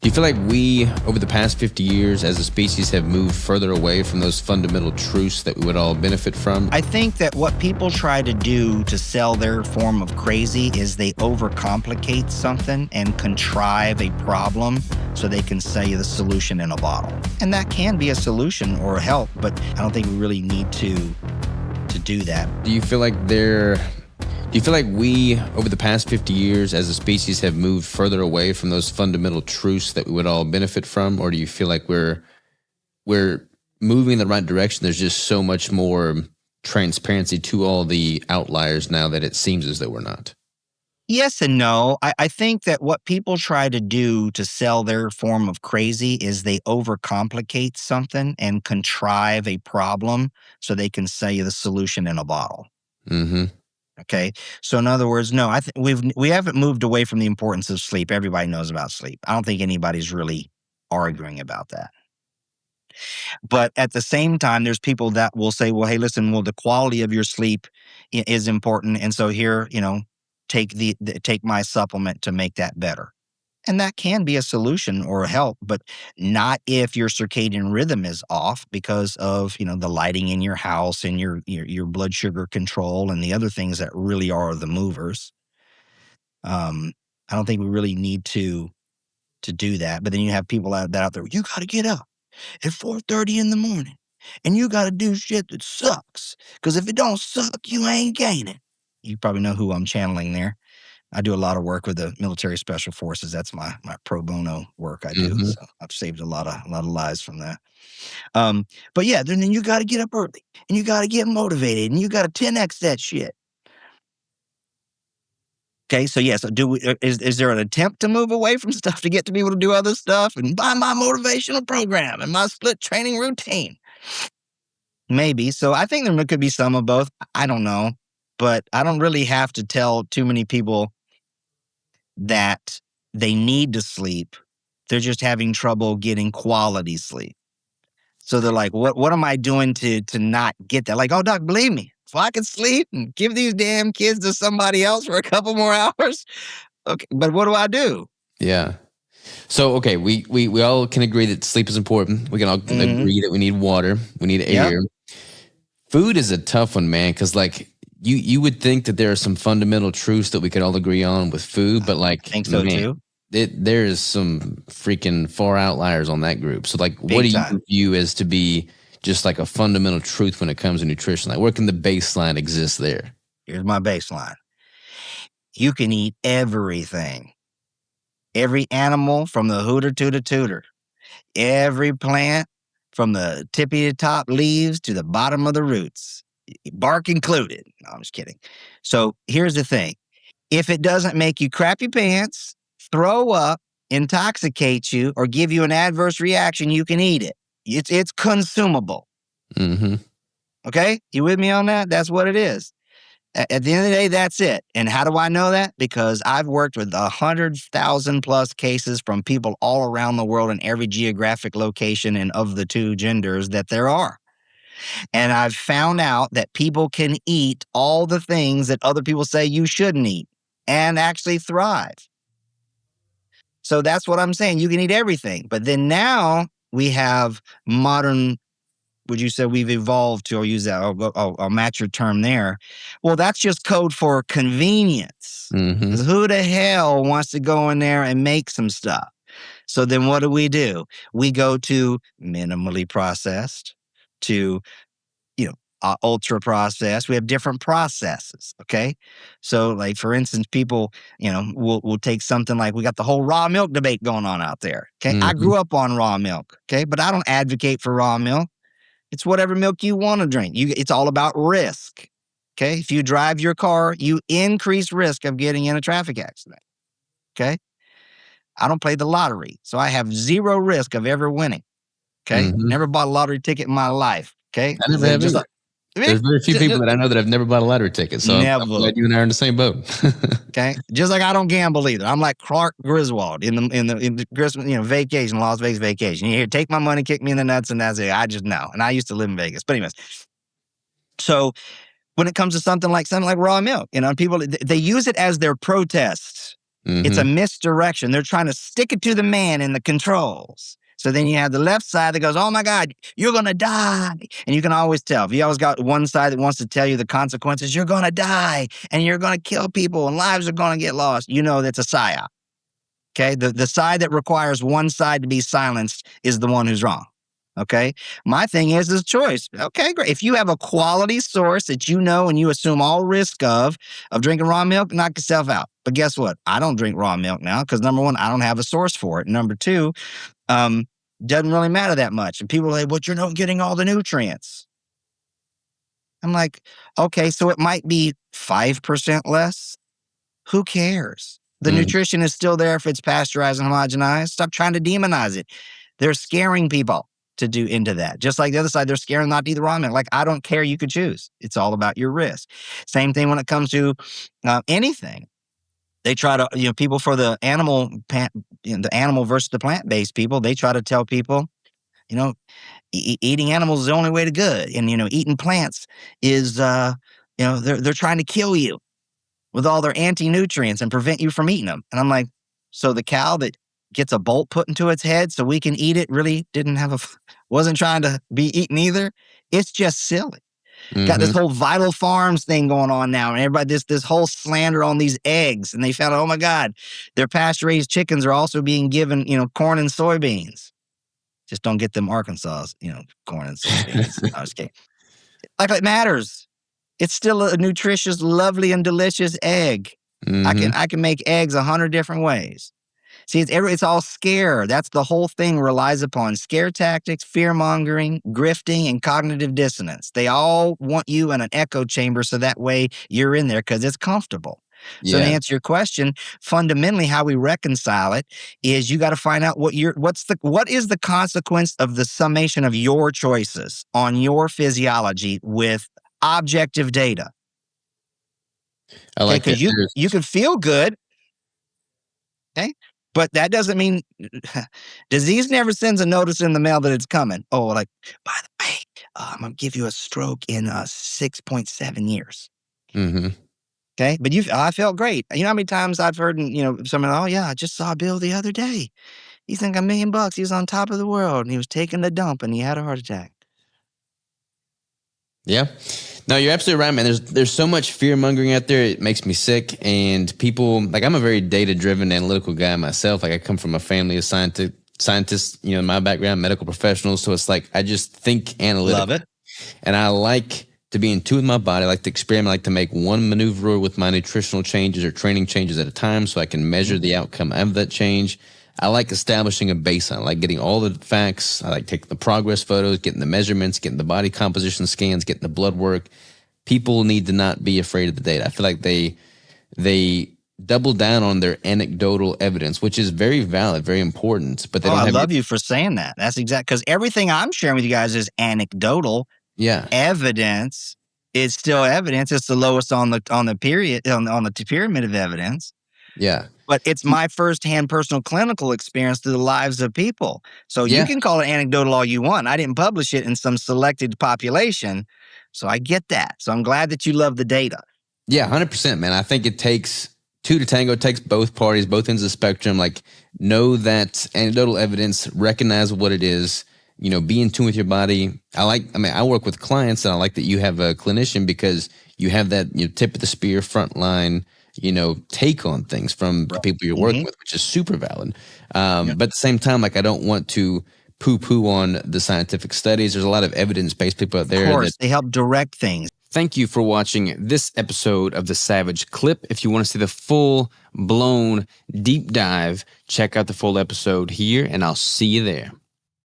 Do you feel like we, over the past 50 years, as a species, have moved further away from those fundamental truths that we would all benefit from? I think that what people try to do to sell their form of crazy is they overcomplicate something and contrive a problem so they can sell you the solution in a bottle. And that can be a solution or a help, but I don't think we really need to do that. Do you feel like we, over the past 50 years, as a species, have moved further away from those fundamental truths that we would all benefit from? Or do you feel like we're moving in the right direction? There's just so much more transparency to all the outliers now that it seems as though we're not. Yes and no. I think that what people try to do to sell their form of crazy is they overcomplicate something and contrive a problem so they can sell you the solution in a bottle. Mm-hmm. Okay. So in other words, no, I think we haven't moved away from the importance of sleep. Everybody knows about sleep. I don't think anybody's really arguing about that. But at the same time, there's people that will say, well, hey, listen, well, the quality of your sleep is important. And so here, take my supplement to make that better. And that can be a solution or a help, but not if your circadian rhythm is off because of, the lighting in your house and your blood sugar control and the other things that really are the movers. I don't think we really need to do that. But then you have people out there, you got to get up at 4:30 in the morning and you got to do shit that sucks. Because if it don't suck, you ain't gaining. You probably know who I'm channeling there. I do a lot of work with the military special forces. That's my pro bono work I do. Mm-hmm. So I've saved a lot of lives from that. But yeah, then you got to get up early and you got to get motivated and you got to 10x that shit. Okay, so yeah, so is there an attempt to move away from stuff to get to be able to do other stuff and buy my motivational program and my split training routine? Maybe. So I think there could be some of both. I don't know, but I don't really have to tell too many people that they need to sleep. They're just having trouble getting quality sleep. So they're like, what am I doing to not get that? Like, oh, doc, believe me, if I could sleep and give these damn kids to somebody else for a couple more hours, okay, but what do I do? Yeah. So, okay, we all can agree that sleep is important. We can all agree that we need water, we need air. Yep. Food is a tough one, man, because like you would think that there are some fundamental truths that we could all agree on with food, but like, I think so man, too. there is some freaking far outliers on that group. So, like, what do Big time. you view as to be just like a fundamental truth when it comes to nutrition? Like, where can the baseline exist there? Here's my baseline. You can eat everything. Every animal from the hooter to the tooter. Every plant from the tippy top leaves to the bottom of the roots, bark included. No, I'm just kidding. So here's the thing. If it doesn't make you crap your pants, throw up, intoxicate you, or give you an adverse reaction, you can eat it. It's consumable. Mm-hmm. Okay? You with me on that? That's what it is. At the end of the day, that's it. And how do I know that? Because I've worked with 100,000 plus cases from people all around the world in every geographic location and of the two genders that there are. And I've found out that people can eat all the things that other people say you shouldn't eat and actually thrive. So that's what I'm saying. You can eat everything. But then now we have modern, would you say we've evolved to, I'll use that, I'll match your term there. Well, that's just code for convenience. Mm-hmm. 'Cause who the hell wants to go in there and make some stuff? So then what do? We go to minimally processed, to, ultra processed. We have different processes. Okay. So like, for instance, people, will take something like, we got the whole raw milk debate going on out there. Okay. I Mm-hmm. grew up on raw milk. Okay. But I don't advocate for raw milk. It's whatever milk you want to drink. It's all about risk. Okay. If you drive your car, you increase risk of getting in a traffic accident. Okay. I don't play the lottery, so I have zero risk of ever winning. Okay. Mm-hmm. Never bought a lottery ticket in my life. Okay. I never have Just either. like, I mean, There's very few people that I know that have never bought a lottery ticket, so I'm never. glad you and I are in the same boat. Okay. Just like I don't gamble either. I'm like Clark Griswold in the Christmas, vacation, Las Vegas vacation. You hear, take my money, kick me in the nuts, and that's it. I just know. And I used to live in Vegas. But anyways, so when it comes to something like raw milk, people, they use it as their protest. It's a Mhm. misdirection. They're trying to stick it to the man in the controls. So then you have the left side that goes, oh my God, you're going to die. And you can always tell. If you always got one side that wants to tell you the consequences, you're going to die and you're going to kill people and lives are going to get lost. You know that's a psyop. Okay. The side that requires one side to be silenced is the one who's wrong. Okay. My thing is choice. Okay, great. If you have a quality source that you know and you assume all risk of drinking raw milk, knock yourself out. But guess what? I don't drink raw milk now because number one, I don't have a source for it. Number two, doesn't really matter that much. And people are like, but you're not getting all the nutrients. I'm like, okay, so it might be 5% less. Who cares? The Mhm. nutrition is still there if it's pasteurized and homogenized. Stop trying to demonize it. They're scaring people to do into that. Just like the other side, they're scaring not to eat the raw milk. Like, I don't care. You could choose. It's all about your risk. Same thing when it comes to anything. They try to, people for the the animal versus the plant-based people, they try to tell people, eating animals is the only way to good. And, eating plants is, they're trying to kill you with all their anti-nutrients and prevent you from eating them. And I'm like, so the cow that gets a bolt put into its head so we can eat it really wasn't trying to be eaten either. It's just silly. Got this Mhm. whole Vital Farms thing going on now, and everybody this whole slander on these eggs, and they found out, oh my God, their pasture-raised chickens are also being given, corn and soybeans. Just don't get them Arkansas, corn and soybeans. I was kidding. Like it matters. It's still a nutritious, lovely, and delicious egg. I Mhm. can make eggs 100 different ways. See, it's all scare. That's the whole thing relies upon scare tactics, fear mongering, grifting, and cognitive dissonance. They all want you in an echo chamber so that way you're in there because it's comfortable. So to Yeah. answer your question, fundamentally, how we reconcile it is you got to find out what is the consequence of the summation of your choices on your physiology with objective data. I Okay, like that. because you could feel good. Okay. But that doesn't mean disease never sends a notice in the mail that it's coming. Oh, like, by the way, I'm going to give you a stroke in 6.7 years. Mhm. Okay. But I felt great. You know how many times I've heard, someone, oh, yeah, I just saw Bill the other day. He think $1 million. He was on top of the world and he was taking the dump and he had a heart attack. Yeah. No, you're absolutely right, man. There's so much fear mongering out there. It makes me sick. And people, like, I'm a very data driven, analytical guy myself. Like, I come from a family of scientists. In my background, medical professionals. So it's like I just think analytically. Love it. And I like to be in tune with my body. I like to experiment. I like to make one maneuver with my nutritional changes or training changes at a time, so I can measure the outcome of that change. I like establishing a baseline. I like getting all the facts. I like taking the progress photos, getting the measurements, getting the body composition scans, getting the blood work. People need to not be afraid of the data. I feel like they double down on their anecdotal evidence, which is very valid, very important, but they Oh, don't I have love you for saying that. That's because everything I'm sharing with you guys is anecdotal. yeah. Evidence is still evidence. It's the lowest on the pyramid of evidence. Yeah. But it's my firsthand personal clinical experience through the lives of people. So you Yeah. can call it anecdotal all you want. I didn't publish it in some selected population. So I get that. So I'm glad that you love the data. Yeah, 100%, man. I think it takes two to tango. It takes both parties, both ends of the spectrum. Like, know that anecdotal evidence, recognize what it is, be in tune with your body. I work with clients, and I like that you have a clinician because you have that tip of the spear, frontline, take on things from the people you're working with, which is super valid. But at the same time, like, I don't want to poo-poo on the scientific studies. There's a lot of evidence-based people out there. Of course, they help direct things. Thank you for watching this episode of The Savage Clip. If you want to see the full-blown deep dive, check out the full episode here, and I'll see you there.